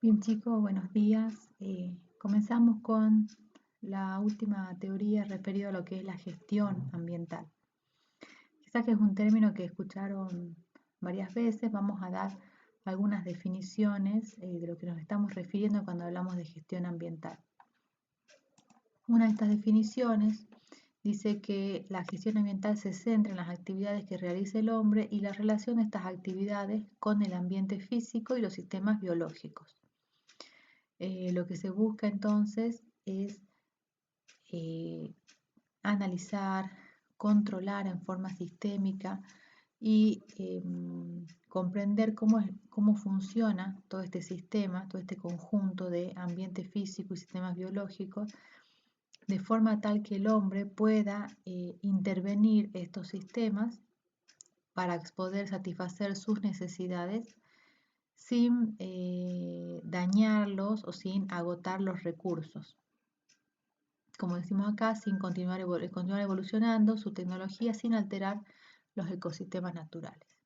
Bien chicos, buenos días. Comenzamos con la última teoría referida a lo que es la gestión ambiental. Quizás que es un término que escucharon varias veces, vamos a dar algunas definiciones de lo que nos estamos refiriendo cuando hablamos de gestión ambiental. Una de estas definiciones dice que la gestión ambiental se centra en las actividades que realiza el hombre y la relación de estas actividades con el ambiente físico y los sistemas biológicos. Lo que se busca entonces es eh, analizar, controlar en forma sistémica y comprender cómo funciona todo este sistema, todo este conjunto de ambiente físico y sistemas biológicos, de forma tal que el hombre pueda intervenir estos sistemas para poder satisfacer sus necesidades sin dañarlos o sin agotar los recursos. Como decimos acá, sin continuar evolucionando su tecnología sin alterar los ecosistemas naturales.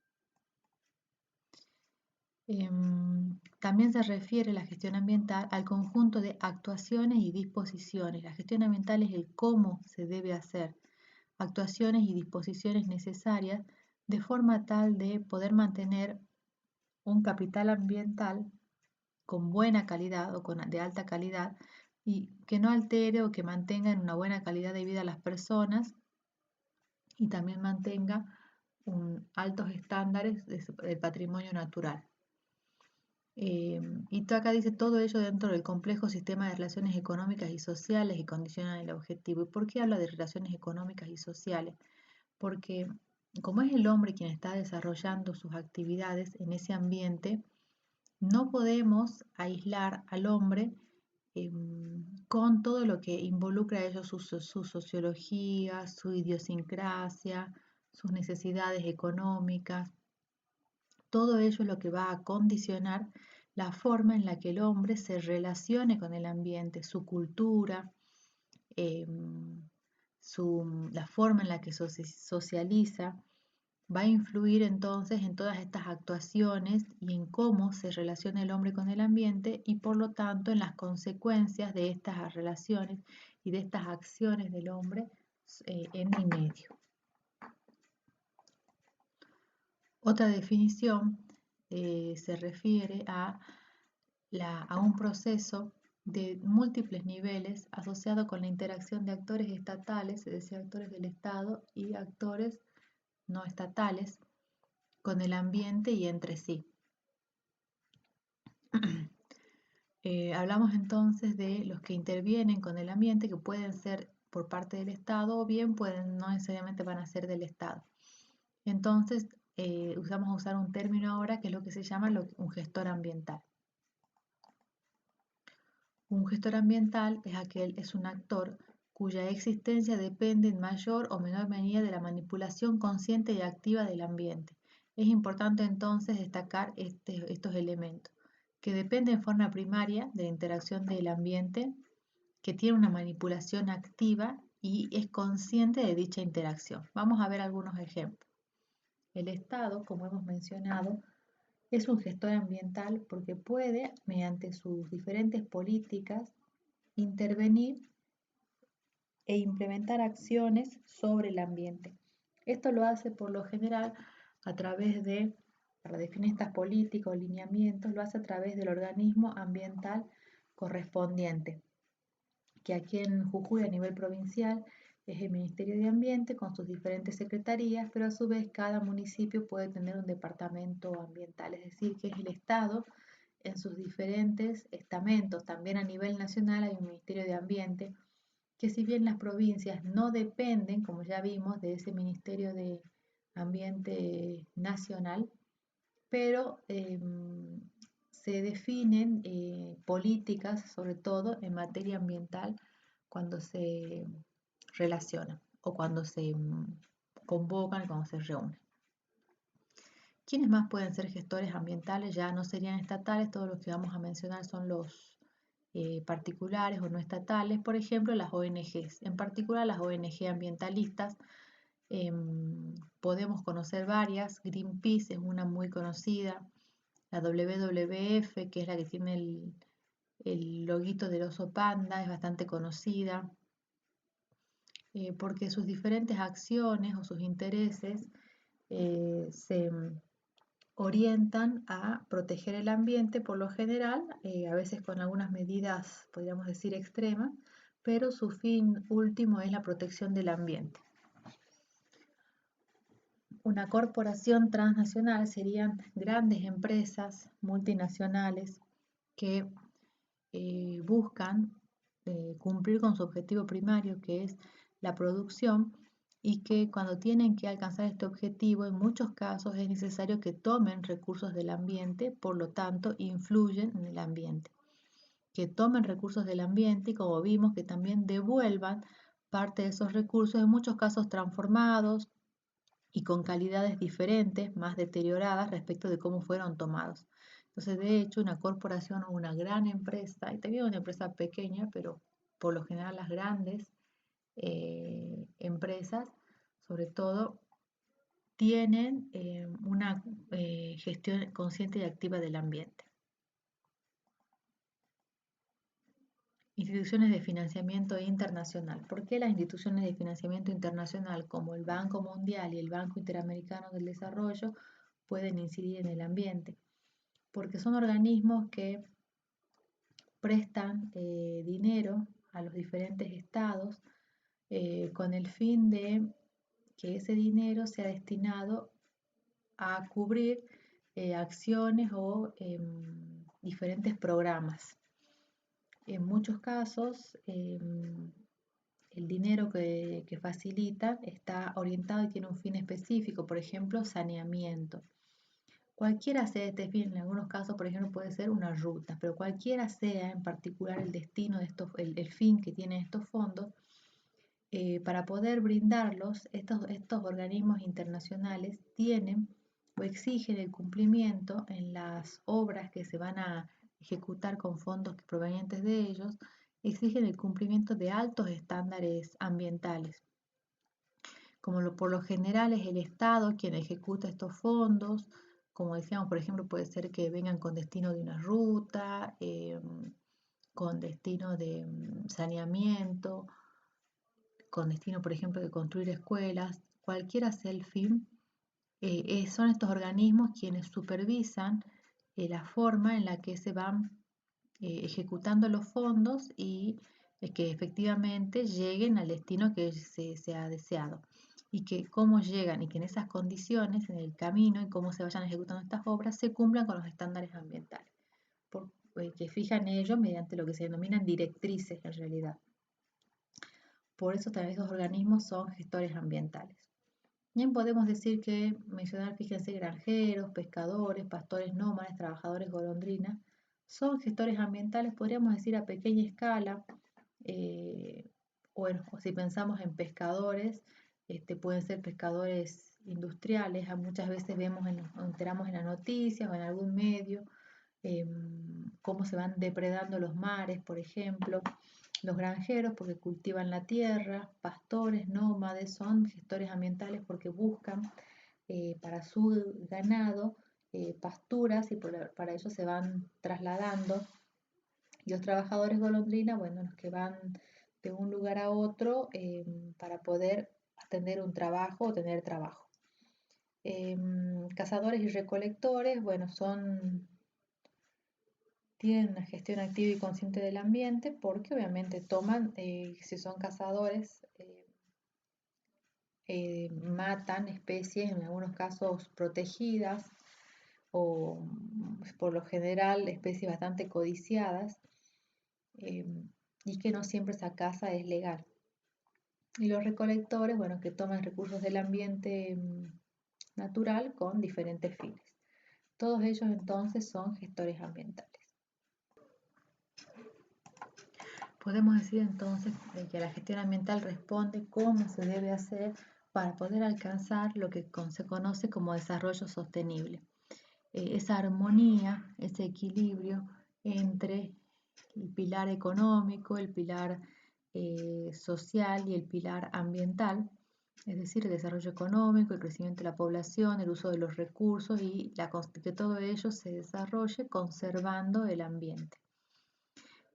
También se refiere la gestión ambiental al conjunto de actuaciones y disposiciones. La gestión ambiental es el cómo se debe hacer, actuaciones y disposiciones necesarias de forma tal de poder mantener un capital ambiental con buena calidad o de alta calidad y que no altere o que mantenga en una buena calidad de vida a las personas y también mantenga altos estándares del patrimonio natural. Y acá dice todo ello dentro del complejo sistema de relaciones económicas y sociales y condicionan el objetivo. ¿Y por qué habla de relaciones económicas y sociales? Porque como es el hombre quien está desarrollando sus actividades en ese ambiente, no podemos aislar al hombre con todo lo que involucra a ellos su sociología, su idiosincrasia, sus necesidades económicas. Todo ello es lo que va a condicionar la forma en la que el hombre se relacione con el ambiente, su cultura, la forma en la que socializa, va a influir entonces en todas estas actuaciones y en cómo se relaciona el hombre con el ambiente y por lo tanto en las consecuencias de estas relaciones y de estas acciones del hombre en el medio. Otra definición se refiere a un proceso de múltiples niveles asociado con la interacción de actores estatales, es decir, actores del Estado y actores no estatales, con el ambiente y entre sí. Hablamos entonces de los que intervienen con el ambiente, que pueden ser por parte del Estado o bien no necesariamente van a ser del Estado. Entonces, vamos a usar un término ahora que es lo que se llama un gestor ambiental. Un gestor ambiental es un actor cuya existencia depende en mayor o menor medida de la manipulación consciente y activa del ambiente. Es importante entonces destacar estos elementos, que depende en forma primaria de la interacción del ambiente, que tiene una manipulación activa y es consciente de dicha interacción. Vamos a ver algunos ejemplos. El Estado, como hemos mencionado, es un gestor ambiental porque puede, mediante sus diferentes políticas, intervenir e implementar acciones sobre el ambiente. Esto lo hace por lo general a través para definir estas políticas o lineamientos, lo hace a través del organismo ambiental correspondiente, que aquí en Jujuy a nivel provincial es el Ministerio de Ambiente con sus diferentes secretarías, pero a su vez cada municipio puede tener un departamento ambiental, es decir, que es el Estado en sus diferentes estamentos. También a nivel nacional hay un Ministerio de Ambiente, que si bien las provincias no dependen, como ya vimos, de ese Ministerio de Ambiente nacional, pero se definen políticas, sobre todo en materia ambiental, cuando se relacionan o cuando se convocan y cuando se reúnen. ¿Quiénes más pueden ser gestores ambientales? Ya no serían estatales, todos los que vamos a mencionar son los particulares o no estatales, por ejemplo las ONGs, en particular las ONG ambientalistas. Podemos conocer varias, Greenpeace es una muy conocida, La WWF, que es la que tiene el loguito del oso panda, es bastante conocida porque sus diferentes acciones o sus intereses se orientan a proteger el ambiente por lo general, a veces con algunas medidas, podríamos decir, extremas, pero su fin último es la protección del ambiente. Una corporación transnacional serían grandes empresas multinacionales que buscan cumplir con su objetivo primario, que es la producción, y que cuando tienen que alcanzar este objetivo, en muchos casos es necesario que tomen recursos del ambiente, por lo tanto influyen en el ambiente. Que tomen recursos del ambiente y, como vimos, que también devuelvan parte de esos recursos, en muchos casos transformados y con calidades diferentes, más deterioradas respecto de cómo fueron tomados. Entonces, de hecho, una corporación o una gran empresa, y también una empresa pequeña, pero por lo general las grandes empresas, sobre todo, tienen una gestión consciente y activa del ambiente. Instituciones de financiamiento internacional. ¿Por qué las instituciones de financiamiento internacional como el Banco Mundial y el Banco Interamericano del Desarrollo pueden incidir en el ambiente? Porque son organismos que prestan dinero a los diferentes estados con el fin de que ese dinero sea destinado a cubrir acciones o diferentes programas. En muchos casos, el dinero que facilitan está orientado y tiene un fin específico, por ejemplo, saneamiento. Cualquiera sea este fin, en algunos casos, por ejemplo, puede ser una ruta, pero cualquiera sea en particular el destino de estos, el fin que tienen estos fondos, para poder brindarlos, estos organismos internacionales tienen o exigen el cumplimiento en las obras que se van a ejecutar con fondos provenientes de ellos, exigen el cumplimiento de altos estándares ambientales. Por lo general es el Estado quien ejecuta estos fondos, como decíamos, por ejemplo, puede ser que vengan con destino de una ruta, con destino de saneamiento, con destino, por ejemplo, de construir escuelas, cualquiera sea el fin, son estos organismos quienes supervisan la forma en la que se van ejecutando los fondos y que efectivamente lleguen al destino que se ha deseado. Y que cómo llegan y que en esas condiciones, en el camino y cómo se vayan ejecutando estas obras, se cumplan con los estándares ambientales, que fijan ellos mediante lo que se denominan directrices en realidad. Por eso también estos organismos son gestores ambientales. Bien podemos decir que mencionar, fíjense, granjeros, pescadores, pastores nómades, trabajadores golondrinas, son gestores ambientales, podríamos decir a pequeña escala, o si pensamos en pescadores, pueden ser pescadores industriales, muchas veces enteramos en las noticias o en algún medio cómo se van depredando los mares, por ejemplo. Los granjeros porque cultivan la tierra, pastores, nómades, son gestores ambientales porque buscan para su ganado pasturas y para ello se van trasladando. Y los trabajadores golondrina, bueno, los que van de un lugar a otro para poder atender un trabajo o tener trabajo. Cazadores y recolectores, bueno, tienen una gestión activa y consciente del ambiente porque obviamente toman, si son cazadores, matan especies en algunos casos protegidas o por lo general especies bastante codiciadas y que no siempre esa caza es legal. Y los recolectores, bueno, que toman recursos del ambiente natural con diferentes fines. Todos ellos entonces son gestores ambientales. Podemos decir entonces que la gestión ambiental responde cómo se debe hacer para poder alcanzar lo que se conoce como desarrollo sostenible. Esa armonía, ese equilibrio entre el pilar económico, el pilar social y el pilar ambiental, es decir, el desarrollo económico, el crecimiento de la población, el uso de los recursos y que todo ello se desarrolle conservando el ambiente.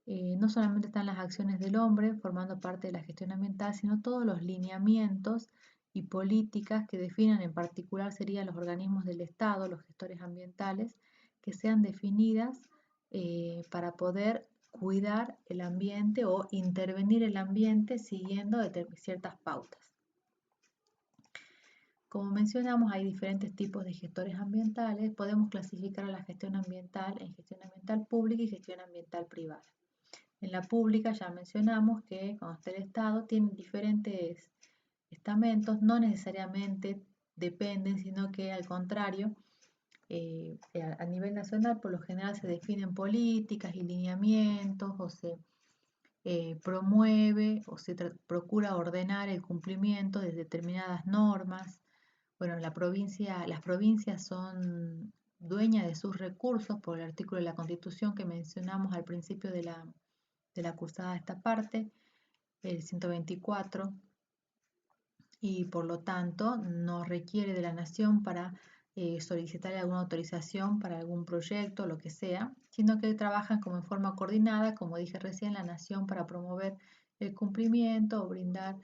No solamente están las acciones del hombre formando parte de la gestión ambiental, sino todos los lineamientos y políticas que definan, en particular serían los organismos del Estado, los gestores ambientales, que sean definidas para poder cuidar el ambiente o intervenir el ambiente siguiendo ciertas pautas. Como mencionamos, hay diferentes tipos de gestores ambientales. Podemos clasificar a la gestión ambiental en gestión ambiental pública y gestión ambiental privada. En la pública ya mencionamos que cuando está el Estado tienen diferentes estamentos, no necesariamente dependen, sino que al contrario, a nivel nacional por lo general se definen políticas y lineamientos o se promueve o se procura ordenar el cumplimiento de determinadas normas. Bueno, las provincias son dueñas de sus recursos por el artículo de la Constitución que mencionamos al principio de la cursada de esta parte, el 124, y por lo tanto no requiere de la nación para solicitar alguna autorización para algún proyecto, lo que sea, sino que trabajan como en forma coordinada, como dije recién, la nación para promover el cumplimiento o brindar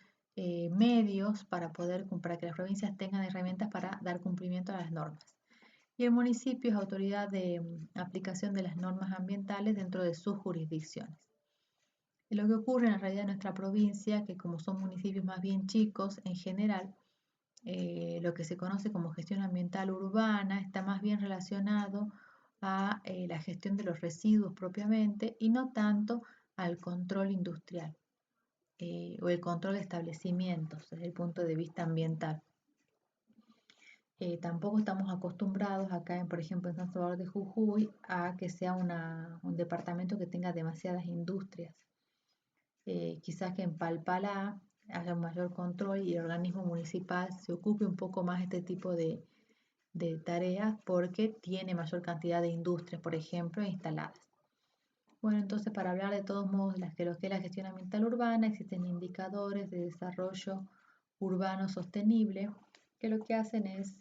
medios para que las provincias tengan herramientas para dar cumplimiento a las normas. Y el municipio es autoridad de aplicación de las normas ambientales dentro de sus jurisdicciones. Lo que ocurre en la realidad en nuestra provincia, que como son municipios más bien chicos, en general, lo que se conoce como gestión ambiental urbana está más bien relacionado a la gestión de los residuos propiamente y no tanto al control industrial o el control de establecimientos desde el punto de vista ambiental. Tampoco estamos acostumbrados acá, por ejemplo, en San Salvador de Jujuy, a que sea un departamento que tenga demasiadas industrias. Quizás que en Palpalá haya un mayor control y el organismo municipal se ocupe un poco más de este tipo de tareas porque tiene mayor cantidad de industrias, por ejemplo, instaladas. Bueno, entonces para hablar de todos modos de lo que es la gestión ambiental urbana, existen indicadores de desarrollo urbano sostenible que lo que hacen es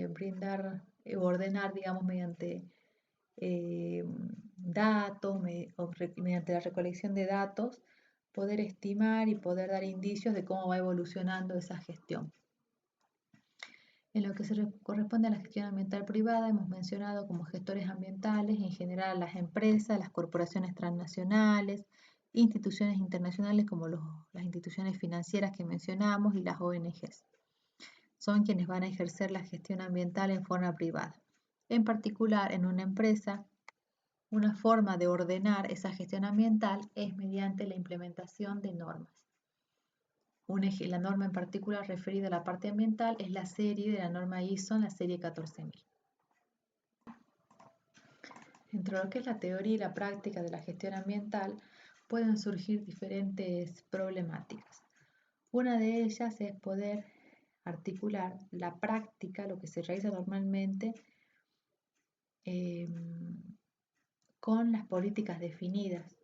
brindar, ordenar, digamos, mediante datos, mediante la recolección de datos, poder estimar y poder dar indicios de cómo va evolucionando esa gestión. En lo que se corresponde a la gestión ambiental privada, hemos mencionado como gestores ambientales en general las empresas, las corporaciones transnacionales, instituciones internacionales como las instituciones financieras que mencionamos y las ONGs. Son quienes van a ejercer la gestión ambiental en forma privada. En particular, en una empresa, una forma de ordenar esa gestión ambiental es mediante la implementación de normas. La norma en particular referida a la parte ambiental es la serie de la norma ISO, la serie 14000. Entre lo que es la teoría y la práctica de la gestión ambiental pueden surgir diferentes problemáticas. Una de ellas es poder articular la práctica, lo que se realiza normalmente, con las políticas definidas.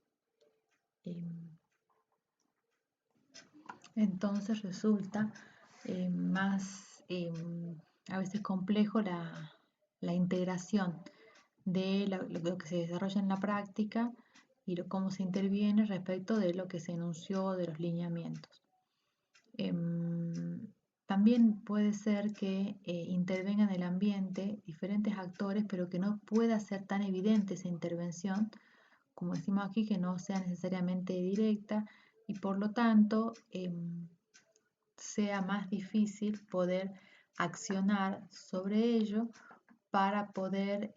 Entonces resulta más a veces complejo la integración de lo que se desarrolla en la práctica y cómo se interviene respecto de lo que se enunció de los lineamientos. También puede ser que intervengan en el ambiente diferentes actores, pero que no pueda ser tan evidente esa intervención, como decimos aquí, que no sea necesariamente directa y por lo tanto sea más difícil poder accionar sobre ello para poder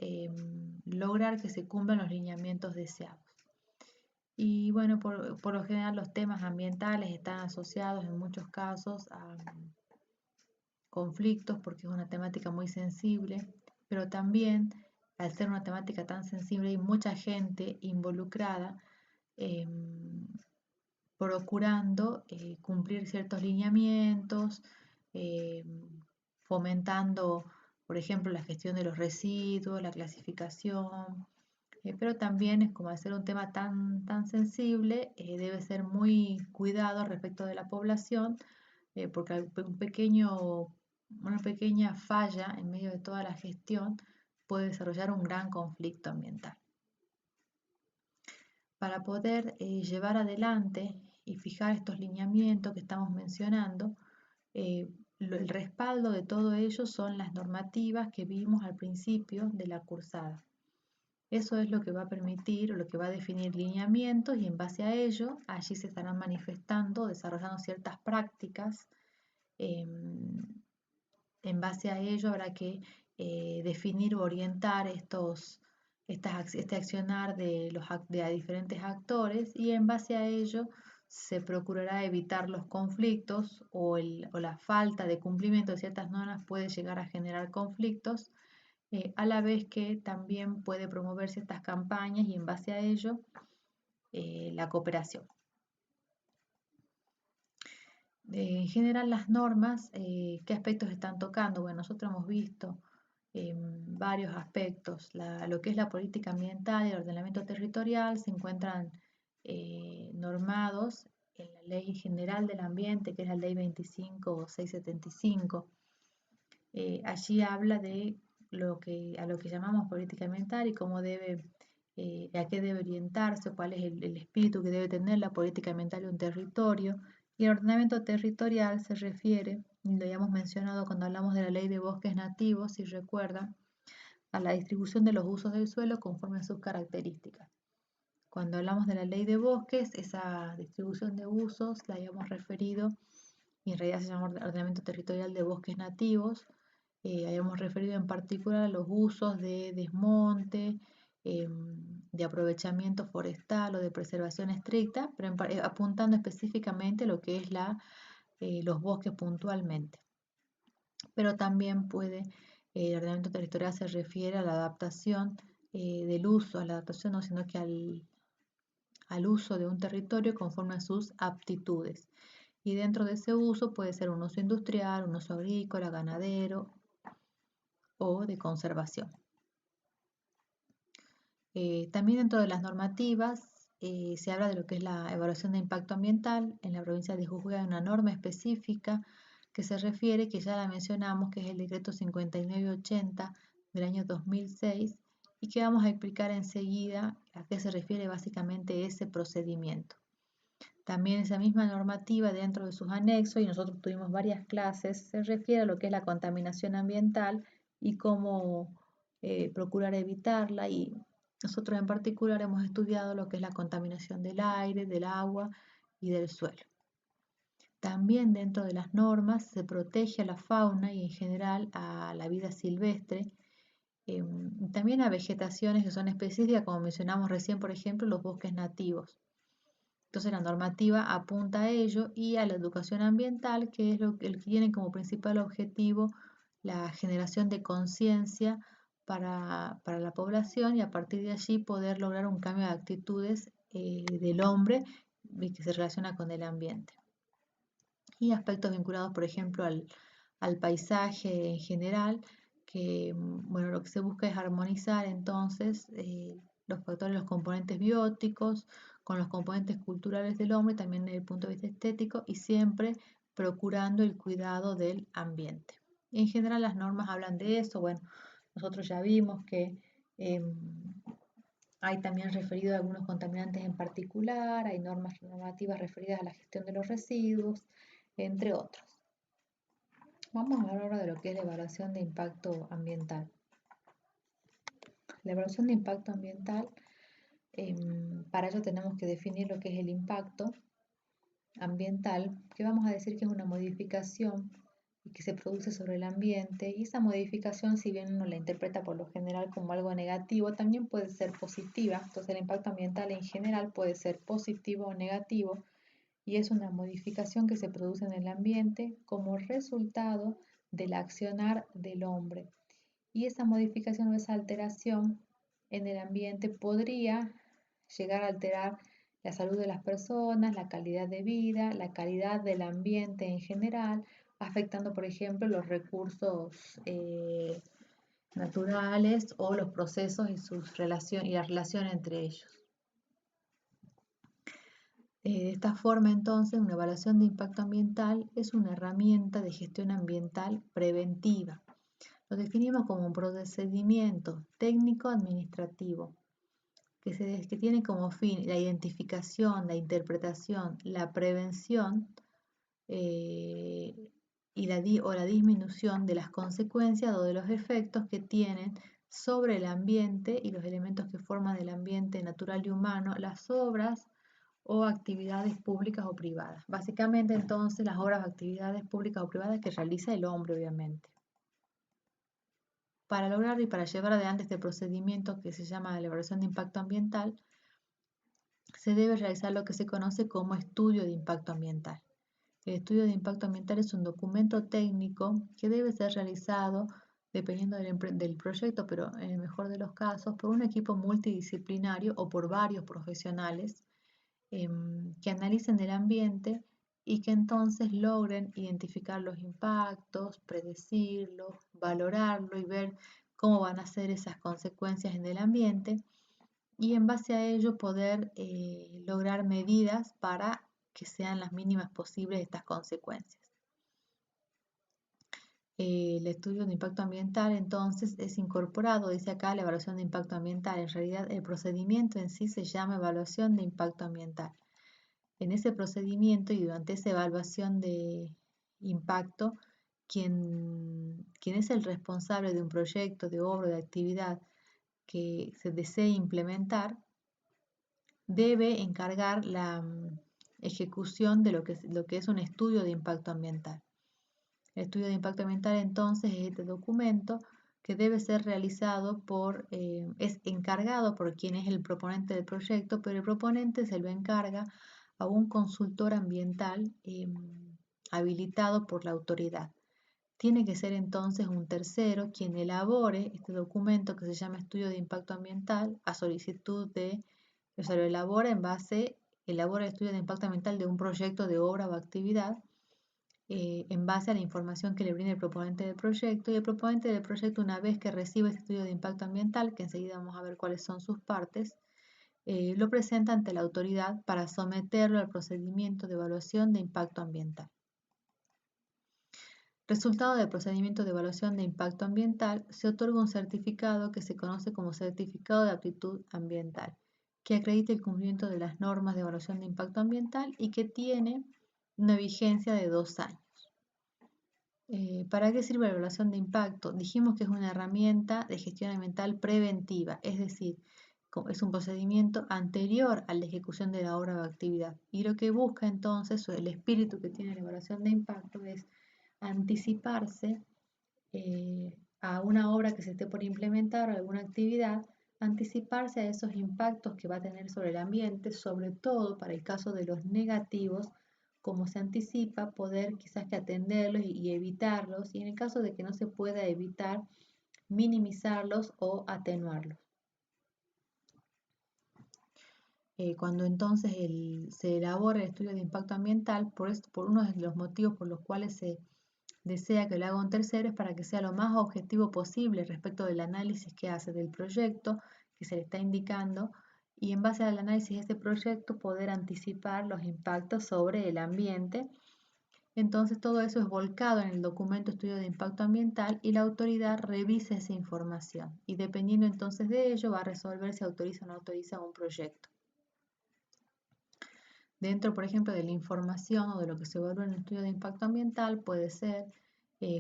lograr que se cumplan los lineamientos deseados. Y bueno, por lo general los temas ambientales están asociados en muchos casos a conflictos porque es una temática muy sensible, pero también al ser una temática tan sensible hay mucha gente involucrada procurando cumplir ciertos lineamientos, fomentando, por ejemplo, la gestión de los residuos, la clasificación, pero también es como al ser un tema tan sensible, debe ser muy cuidado respecto de la población porque una pequeña falla en medio de toda la gestión puede desarrollar un gran conflicto ambiental. Para poder llevar adelante y fijar estos lineamientos que estamos mencionando, el respaldo de todo ello son las normativas que vimos al principio de la cursada. Eso es lo que va a permitir o lo que va a definir lineamientos y en base a ello, allí se estarán manifestando, desarrollando ciertas prácticas. En base a ello habrá que definir o orientar este accionar de diferentes actores y en base a ello se procurará evitar los conflictos o la falta de cumplimiento de ciertas normas puede llegar a generar conflictos, a la vez que también puede promover ciertas campañas y en base a ello la cooperación. En general las normas, ¿qué aspectos están tocando? Bueno, nosotros hemos visto varios aspectos. Lo que es la política ambiental y el ordenamiento territorial se encuentran normados en la Ley General del Ambiente, que es la Ley 25.675. Allí habla de a lo que llamamos política ambiental y cómo a qué debe orientarse, cuál es el espíritu que debe tener la política ambiental de un territorio. Y el ordenamiento territorial se refiere, y lo habíamos mencionado cuando hablamos de la ley de bosques nativos, si recuerdan, a la distribución de los usos del suelo conforme a sus características. Cuando hablamos de la ley de bosques, esa distribución de usos la habíamos referido, y en realidad se llama ordenamiento territorial de bosques nativos. Habíamos referido en particular a los usos de desmonte, de aprovechamiento forestal o de preservación estricta, pero apuntando específicamente a lo que es los bosques puntualmente. Pero también el ordenamiento territorial se refiere a la adaptación del uso, a la adaptación no, sino que al uso de un territorio conforme a sus aptitudes. Y dentro de ese uso puede ser un uso industrial, un uso agrícola, ganadero o de conservación. También dentro de las normativas se habla de lo que es la evaluación de impacto ambiental. En la provincia de Jujuy hay una norma específica que se refiere, que ya la mencionamos, que es el decreto 5980 del año 2006 y que vamos a explicar enseguida a qué se refiere básicamente ese procedimiento. También esa misma normativa dentro de sus anexos, y nosotros tuvimos varias clases, se refiere a lo que es la contaminación ambiental y cómo procurar evitarla, y nosotros en particular hemos estudiado lo que es la contaminación del aire, del agua y del suelo. También dentro de las normas se protege a la fauna y en general a la vida silvestre, también a vegetaciones que son específicas, como mencionamos recién, por ejemplo, los bosques nativos. Entonces la normativa apunta a ello y a la educación ambiental, que es lo que tiene como principal objetivo la generación de conciencia para la población y a partir de allí poder lograr un cambio de actitudes del hombre que se relaciona con el ambiente. Y aspectos vinculados, por ejemplo, al paisaje en general, que bueno, lo que se busca es armonizar entonces los factores, los componentes bióticos con los componentes culturales del hombre, también desde el punto de vista estético y siempre procurando el cuidado del ambiente. En general las normas hablan de eso. Bueno, nosotros ya vimos que hay también referido a algunos contaminantes en particular, hay normativas referidas a la gestión de los residuos, entre otros. Vamos a hablar ahora de lo que es la evaluación de impacto ambiental. La evaluación de impacto ambiental, para ello tenemos que definir lo que es el impacto ambiental, que vamos a decir que es una modificación que se produce sobre el ambiente, y esa modificación, si bien uno la interpreta por lo general como algo negativo, también puede ser positiva. Entonces el impacto ambiental en general puede ser positivo o negativo, y es una modificación que se produce en el ambiente como resultado del accionar del hombre. Y esa modificación o esa alteración en el ambiente podría llegar a alterar la salud de las personas, la calidad de vida, la calidad del ambiente en general, afectando, por ejemplo, los recursos naturales o los procesos y la relación entre ellos. De esta forma, entonces, una evaluación de impacto ambiental es una herramienta de gestión ambiental preventiva. Lo definimos como un procedimiento técnico-administrativo que tiene como fin la identificación, la interpretación, la prevención eh, o la disminución de las consecuencias o de los efectos que tienen sobre el ambiente y los elementos que forman el ambiente natural y humano, las obras o actividades públicas o privadas. Básicamente, entonces, las obras o actividades públicas o privadas que realiza el hombre, obviamente. Para lograr y para llevar adelante este procedimiento que se llama la evaluación de impacto ambiental, se debe realizar lo que se conoce como estudio de impacto ambiental. El estudio de impacto ambiental es un documento técnico que debe ser realizado, dependiendo del proyecto, pero en el mejor de los casos, por un equipo multidisciplinario o por varios profesionales que analicen el ambiente y que entonces logren identificar los impactos, predecirlos, valorarlo y ver cómo van a ser esas consecuencias en el ambiente y en base a ello poder lograr medidas para que sean las mínimas posibles estas consecuencias. El estudio de impacto ambiental entonces es incorporado, dice acá, la evaluación de impacto ambiental. En realidad el procedimiento en sí se llama evaluación de impacto ambiental. En ese procedimiento y durante esa evaluación de impacto, quien es el responsable de un proyecto, de obra, de actividad que se desee implementar, debe encargar la ejecución de lo que es un estudio de impacto ambiental. El estudio de impacto ambiental entonces es este documento que debe ser realizado es encargado por quien es el proponente del proyecto, pero el proponente se lo encarga a un consultor ambiental habilitado por la autoridad. Tiene que ser entonces un tercero quien elabore este documento que se llama estudio de impacto ambiental a solicitud de, o sea, elabora el estudio de impacto ambiental de un proyecto de obra o actividad en base a la información que le brinda el proponente del proyecto y el proponente del proyecto una vez que recibe este estudio de impacto ambiental, que enseguida vamos a ver cuáles son sus partes, lo presenta ante la autoridad para someterlo al procedimiento de evaluación de impacto ambiental. Resultado del procedimiento de evaluación de impacto ambiental, se otorga un certificado que se conoce como certificado de aptitud ambiental, que acredita el cumplimiento de las normas de evaluación de impacto ambiental y que tiene una vigencia de 2 años. ¿Para qué sirve la evaluación de impacto? Dijimos que es una herramienta de gestión ambiental preventiva, es decir, es un procedimiento anterior a la ejecución de la obra o actividad. Y lo que busca entonces, o el espíritu que tiene la evaluación de impacto, es anticiparse a una obra que se esté por implementar o alguna actividad, anticiparse a esos impactos que va a tener sobre el ambiente, sobre todo para el caso de los negativos, como se anticipa, poder quizás que atenderlos y evitarlos, y en el caso de que no se pueda evitar, minimizarlos o atenuarlos. Cuando entonces se elabora el estudio de impacto ambiental, por uno de los motivos por los cuales se desea que lo haga un tercero es para que sea lo más objetivo posible respecto del análisis que hace del proyecto que se le está indicando y en base al análisis de este proyecto poder anticipar los impactos sobre el ambiente. Entonces todo eso es volcado en el documento estudio de impacto ambiental y la autoridad revisa esa información y dependiendo entonces de ello va a resolver si autoriza o no autoriza un proyecto. Dentro, por ejemplo, de la información o de lo que se evalúa en el estudio de impacto ambiental puede ser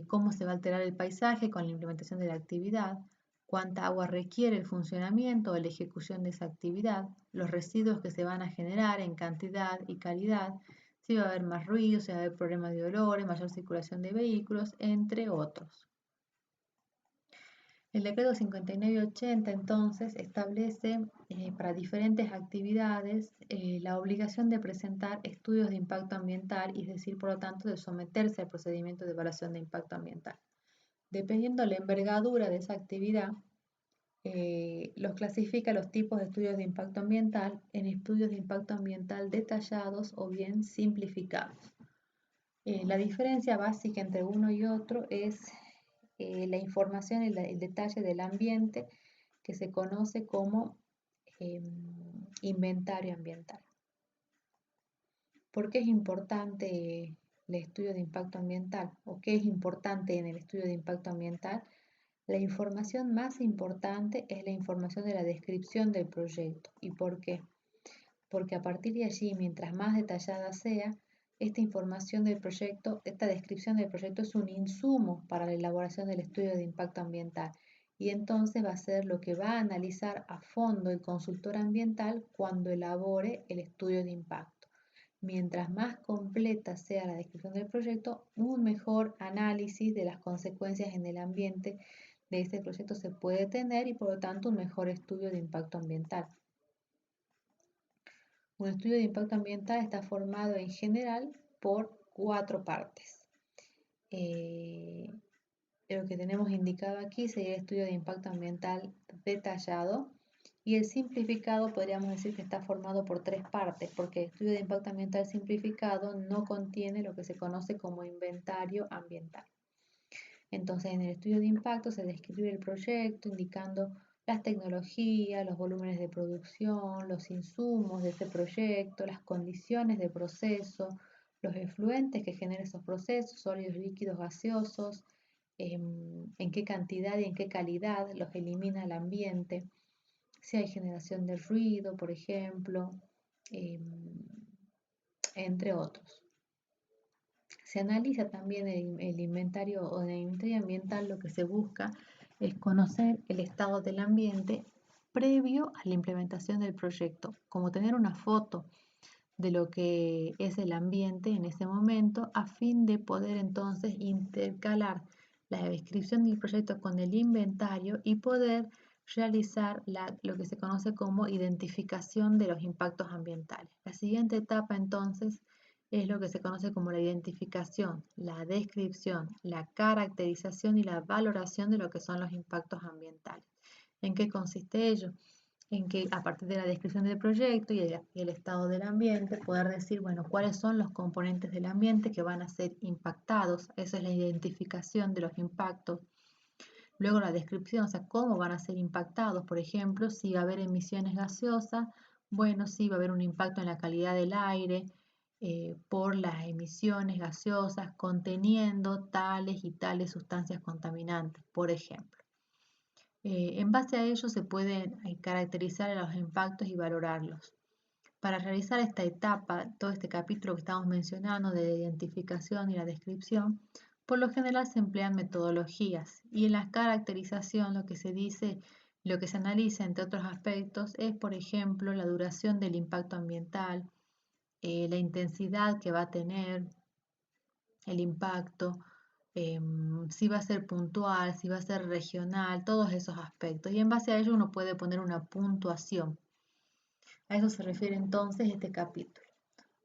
cómo se va a alterar el paisaje con la implementación de la actividad, cuánta agua requiere el funcionamiento o la ejecución de esa actividad, los residuos que se van a generar en cantidad y calidad, si va a haber más ruido, si va a haber problemas de olores, mayor circulación de vehículos, entre otros. El decreto 5980 entonces establece para diferentes actividades la obligación de presentar estudios de impacto ambiental, es decir, por lo tanto, de someterse al procedimiento de evaluación de impacto ambiental. Dependiendo la envergadura de esa actividad, los clasifica los tipos de estudios de impacto ambiental en estudios de impacto ambiental detallados o bien simplificados. La diferencia básica entre uno y otro es la información y el detalle del ambiente que se conoce como inventario ambiental. ¿Por qué es importante el estudio de impacto ambiental? ¿O qué es importante en el estudio de impacto ambiental? La información más importante es la información de la descripción del proyecto. ¿Y por qué? Porque a partir de allí, mientras más detallada sea, esta información del proyecto, esta descripción del proyecto es un insumo para la elaboración del estudio de impacto ambiental. Y entonces va a ser lo que va a analizar a fondo el consultor ambiental cuando elabore el estudio de impacto. Mientras más completa sea la descripción del proyecto, un mejor análisis de las consecuencias en el ambiente de este proyecto se puede tener y por lo tanto un mejor estudio de impacto ambiental. Un estudio de impacto ambiental está formado en general por 4 partes. Lo que tenemos indicado aquí sería el estudio de impacto ambiental detallado, y el simplificado podríamos decir que está formado por 3 partes, porque el estudio de impacto ambiental simplificado no contiene lo que se conoce como inventario ambiental. Entonces, en el estudio de impacto se describe el proyecto indicando las tecnologías, los volúmenes de producción, los insumos de ese proyecto, las condiciones de proceso, los efluentes que generan esos procesos, sólidos, líquidos, gaseosos, en qué cantidad y en qué calidad los elimina el ambiente, si hay generación de ruido, por ejemplo, entre otros. Se analiza también el inventario o en el inventario ambiental. Lo que se busca es conocer el estado del ambiente previo a la implementación del proyecto, como tener una foto de lo que es el ambiente en ese momento, a fin de poder entonces intercalar la descripción del proyecto con el inventario y poder realizar lo que se conoce como identificación de los impactos ambientales. La siguiente etapa entonces es lo que se conoce como la identificación, la descripción, la caracterización y la valoración de lo que son los impactos ambientales. ¿En qué consiste ello? En que a partir de la descripción del proyecto y el estado del ambiente, poder decir, bueno, cuáles son los componentes del ambiente que van a ser impactados. Eso es la identificación de los impactos. Luego la descripción, o sea, cómo van a ser impactados. Por ejemplo, si va a haber emisiones gaseosas, bueno, sí va a haber un impacto en la calidad del aire por las emisiones gaseosas conteniendo tales y tales sustancias contaminantes, por ejemplo. En base a ello se pueden caracterizar los impactos y valorarlos. Para realizar esta etapa, todo este capítulo que estamos mencionando de la identificación y la descripción, por lo general se emplean metodologías, y en la caracterización lo que se dice, lo que se analiza entre otros aspectos es, por ejemplo, la duración del impacto ambiental, la intensidad que va a tener el impacto, si va a ser puntual, si va a ser regional, todos esos aspectos. Y en base a ello uno puede poner una puntuación. A eso se refiere entonces este capítulo.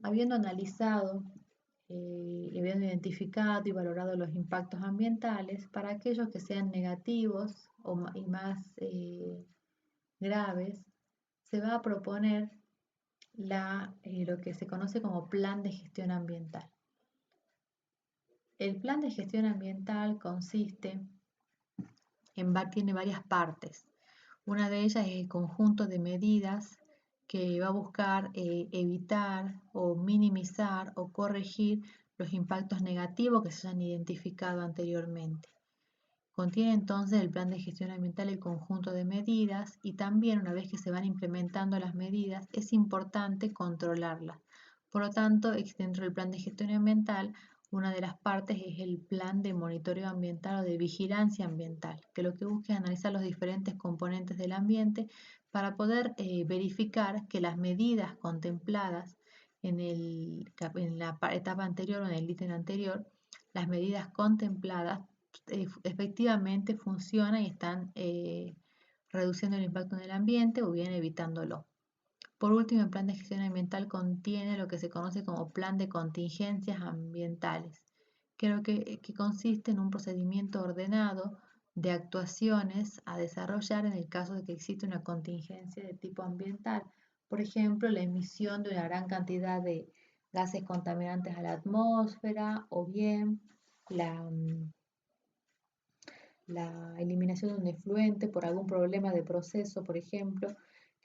Habiendo analizado y habiendo identificado y valorado los impactos ambientales, para aquellos que sean negativos y más graves, se va a proponer lo que se conoce como plan de gestión ambiental. El plan de gestión ambiental tiene varias partes. Una de ellas es el conjunto de medidas que va a buscar evitar o minimizar o corregir los impactos negativos que se hayan identificado anteriormente. Contiene entonces el plan de gestión ambiental el conjunto de medidas, y también una vez que se van implementando las medidas es importante controlarlas. Por lo tanto, dentro del plan de gestión ambiental, una de las partes es el plan de monitoreo ambiental o de vigilancia ambiental, que lo que busca es analizar los diferentes componentes del ambiente para poder verificar que las medidas contempladas en la etapa anterior o en el ítem anterior, las medidas contempladas efectivamente funcionan y están reduciendo el impacto en el ambiente o bien evitándolo. Por último, el plan de gestión ambiental contiene lo que se conoce como plan de contingencias ambientales, que consiste en un procedimiento ordenado de actuaciones a desarrollar en el caso de que exista una contingencia de tipo ambiental. Por ejemplo, la emisión de una gran cantidad de gases contaminantes a la atmósfera, o bien la eliminación de un efluente por algún problema de proceso, por ejemplo,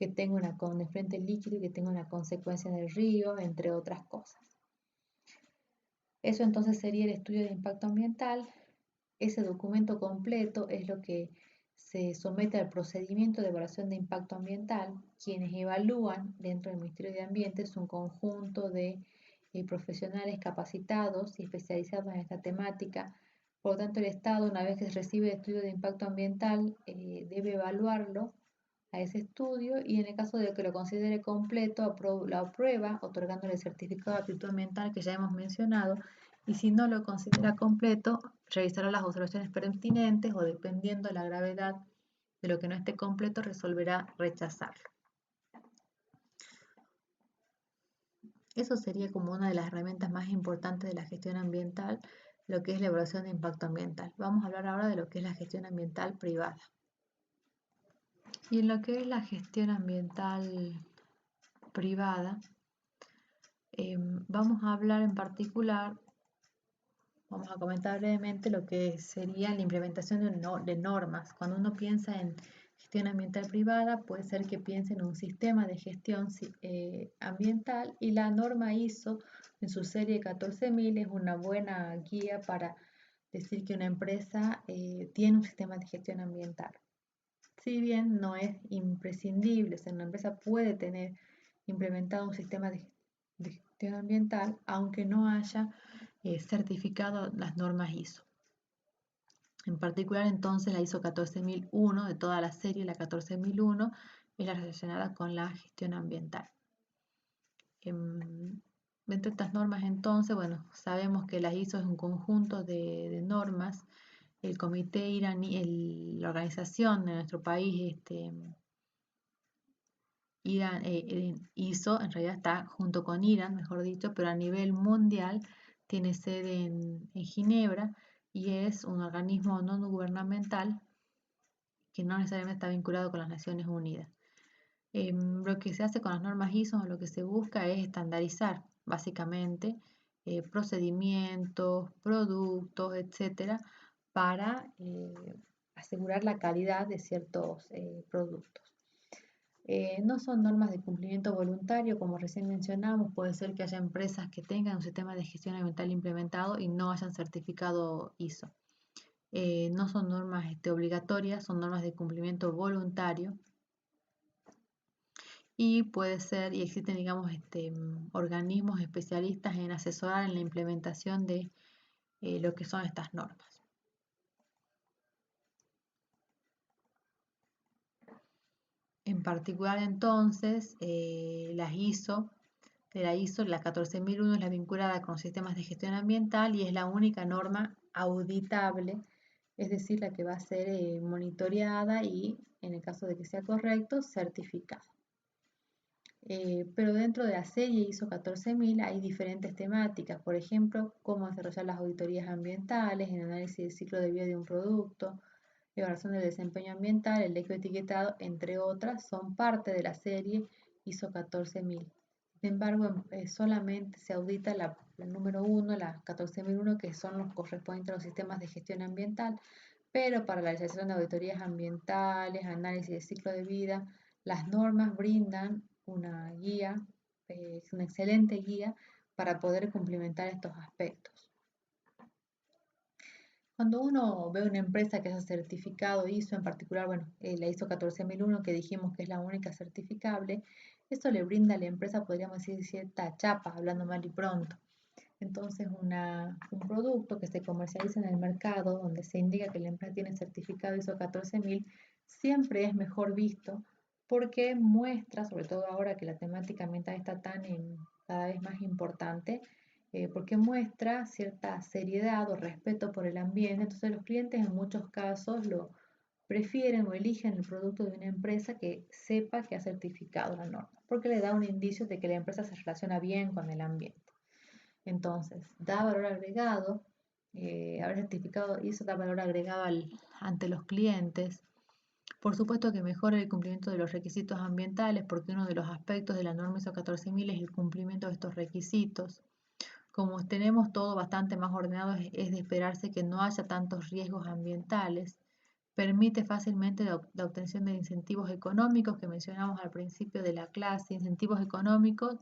que tenga un efluente líquido y que tenga una consecuencia en el río, entre otras cosas. Eso entonces sería el estudio de impacto ambiental. Ese documento completo es lo que se somete al procedimiento de evaluación de impacto ambiental. Quienes evalúan dentro del Ministerio de Ambiente es un conjunto de profesionales capacitados y especializados en esta temática. Por lo tanto, el Estado, una vez que recibe el estudio de impacto ambiental, debe evaluarlo a ese estudio y en el caso de que lo considere completo, lo aprueba, otorgándole el certificado de aptitud ambiental que ya hemos mencionado, y si no lo considera completo, revisará las observaciones pertinentes o, dependiendo de la gravedad de lo que no esté completo, resolverá rechazarlo. Eso sería como una de las herramientas más importantes de la gestión ambiental, lo que es la evaluación de impacto ambiental. Vamos a hablar ahora de lo que es la gestión ambiental privada. Y en lo que es la gestión ambiental privada, vamos a hablar en particular, vamos a comentar brevemente lo que sería la implementación de normas. Cuando uno piensa en gestión ambiental privada, puede ser que piense en un sistema de gestión ambiental, y la norma ISO en su serie 14000 es una buena guía para decir que una empresa tiene un sistema de gestión ambiental. Si bien no es imprescindible, o sea, una empresa puede tener implementado un sistema de gestión ambiental, aunque no haya certificado las normas ISO. En particular, entonces, la ISO 14001 de toda la serie, la 14001, es la relacionada con la gestión ambiental. Dentro de estas normas, entonces, bueno, sabemos que la ISO es un conjunto de normas. El comité iraní, la organización de nuestro país, ISO, en realidad está junto con Irán, mejor dicho, pero a nivel mundial tiene sede en Ginebra, y es un organismo no gubernamental que no necesariamente está vinculado con las Naciones Unidas. Lo que se hace con las normas ISO, lo que se busca es estandarizar básicamente procedimientos, productos, etcétera, para asegurar la calidad de ciertos productos. No son normas de cumplimiento voluntario, como recién mencionamos. Puede ser que haya empresas que tengan un sistema de gestión ambiental implementado y no hayan certificado ISO. No son normas obligatorias, son normas de cumplimiento voluntario. Y puede ser, y existen, digamos, organismos especialistas en asesorar en la implementación de lo que son estas normas. En particular, entonces, la ISO, la 14001 es la vinculada con sistemas de gestión ambiental y es la única norma auditable, es decir, la que va a ser monitoreada y, en el caso de que sea correcto, certificada. Pero dentro de la serie ISO 14000 hay diferentes temáticas, por ejemplo, cómo desarrollar las auditorías ambientales, el análisis del ciclo de vida de un producto, evaluación del desempeño ambiental, el ecoetiquetado, entre otras, son parte de la serie ISO 14000. Sin embargo, solamente se audita la número 1, la 14001, que son los correspondientes a los sistemas de gestión ambiental, pero para la realización de auditorías ambientales, análisis de ciclo de vida, las normas brindan una guía, una excelente guía para poder cumplimentar estos aspectos. Cuando uno ve una empresa que hace certificado ISO, en particular, bueno, la ISO 14001, que dijimos que es la única certificable, esto le brinda a la empresa, podríamos decir, cierta chapa, hablando mal y pronto. Entonces, un producto que se comercializa en el mercado, donde se indica que la empresa tiene certificado ISO 14000, siempre es mejor visto, porque muestra, sobre todo ahora que la temática ambiental está cada vez más importante, porque muestra cierta seriedad o respeto por el ambiente. Entonces los clientes en muchos casos lo prefieren o eligen el producto de una empresa que sepa que ha certificado la norma, porque le da un indicio de que la empresa se relaciona bien con el ambiente. Entonces, da valor agregado, haber certificado ISO da valor agregado ante los clientes. Por supuesto que mejora el cumplimiento de los requisitos ambientales, porque uno de los aspectos de la norma ISO 14000 es el cumplimiento de estos requisitos. Como tenemos todo bastante más ordenado, es de esperarse que no haya tantos riesgos ambientales. Permite fácilmente la obtención de incentivos económicos que mencionamos al principio de la clase, incentivos económicos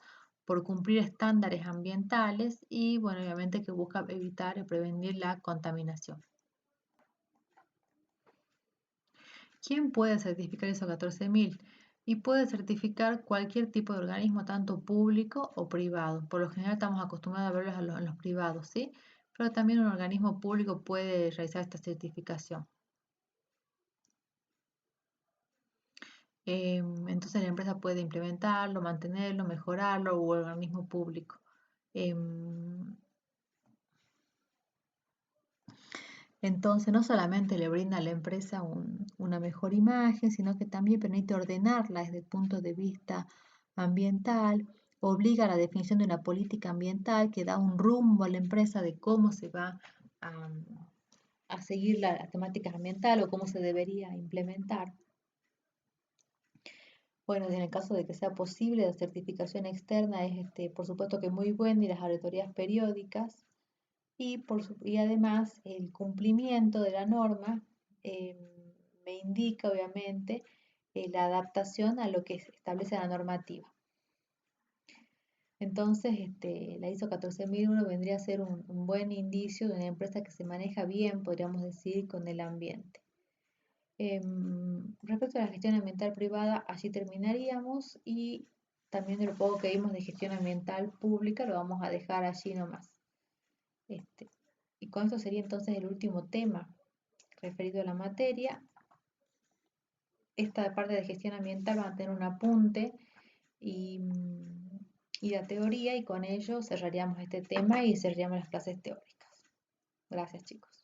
por cumplir estándares ambientales y, bueno, obviamente que busca evitar y prevenir la contaminación. ¿Quién puede certificar ISO 14000? Y puede certificar cualquier tipo de organismo, tanto público o privado. Por lo general estamos acostumbrados a verlos en los privados, ¿sí? Pero también un organismo público puede realizar esta certificación. Entonces la empresa puede implementarlo, mantenerlo, mejorarlo o el organismo público. Em, Entonces no solamente le brinda a la empresa una mejor imagen, sino que también permite ordenarla desde el punto de vista ambiental, obliga a la definición de una política ambiental que da un rumbo a la empresa de cómo se va a, a seguir la temática ambiental o cómo se debería implementar. Bueno, en el caso de que sea posible, la certificación externa es, por supuesto que muy buena y las auditorías periódicas y además el cumplimiento de la norma eh, me indica obviamente la adaptación a lo que establece la normativa. Entonces, la ISO 14001 vendría a ser un buen indicio de una empresa que se maneja bien, podríamos decir, con el ambiente. Respecto a la gestión ambiental privada, allí terminaríamos y también de lo poco que vimos de gestión ambiental pública lo vamos a dejar allí nomás. Este, y con esto sería entonces el último tema referido a la materia. Esta parte de gestión ambiental va a tener un apunte y, y la teoría y con ello cerraríamos este tema y cerraríamos las clases teóricas. Gracias chicos.